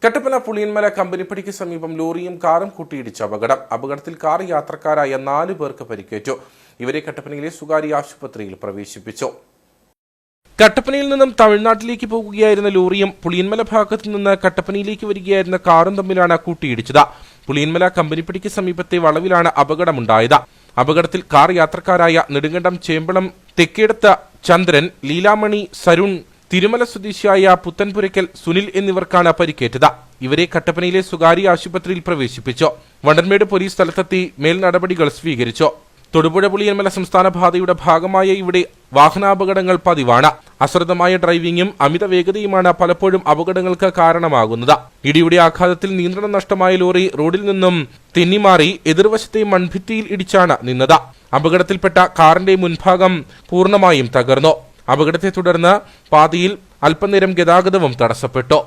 കട്ടപ്പന പുളിയന്മല കമ്പനിപ്പടിക്ക് സമീപം ലോറിയും കാറും കൂട്ടിയിടിച്ച അപകടത്തിൽ കാർ യാത്രക്കാരായ 4 പേർക്ക് പരിക്കേറ്റു. ഇവരെ കട്ടപ്പനയിലെ സ്വകാര്യ ആശുപത്രിയിൽ പ്രവേശിപ്പിച്ചു. കട്ടപ്പനയിൽ നിന്നും തമിഴ്നാട്ടിലേക്ക് പോകുകയായിരുന്ന ലോറിയും പുളിയന്മല ഭാഗത്തു നിന്ന് കട്ടപ്പനയിലേക്ക് വരികയായിരുന്ന കാറും തമ്മിലാണ് കൂട്ടിയിടിച്ചത്. പുളിയന്മല കമ്പനിപ്പടിക്ക് സമീപത്തെ വളവിലാണ് അപകടമുണ്ടായത്. അപകടത്തിൽ കാർ യാത്രക്കാരായ നെടുങ്കണ്ടം ചേമ്പളം തെക്കേടത്ത് ചന്ദ്രൻ, ലീലാമണി, സരുൺ, തിരുമല സ്വദേശിയായ പുത്തൻപുരയ്ക്കൽ സുനിൽ എന്നിവർക്കാണ് പരിക്കേറ്റത്. ഇവരെ കട്ടപ്പനയിലെ സ്വകാര്യ ആശുപത്രിയിൽ പ്രവേശിപ്പിച്ചു. വണ്ടൻമേട് പോലീസ് സ്ഥലത്തെത്തി മേൽ നടപടികൾ സ്വീകരിച്ചു. തൊടുപുഴ പുളിയന്മല സംസ്ഥാന പാതയുടെ ഭാഗമായ ഇവിടെ വാഹനാപകടങ്ങൾ പതിവാണ്. അശ്രദ്ധമായ ഡ്രൈവിംഗും അമിത വേഗതയുമാണ് പലപ്പോഴും അപകടങ്ങൾക്ക് കാരണമാകുന്നത്. ഇടിയുടെ ആഘാതത്തിൽ നിയന്ത്രണം നഷ്ടമായ ലോറി റോഡിൽ നിന്നും തെന്നിമാറി എതിർവശത്തെ മൺഭിത്തിയിൽ ഇടിച്ചാണ് നിന്നത്. അപകടത്തിൽപ്പെട്ട കാറിന്റെ മുൻഭാഗം പൂർണ്ണമായും തകർന്നു. അപകടത്തെ തുടർന്ന് പാതയിൽ അല്പനേരം ഗതാഗതവും തടസ്സപ്പെട്ടു.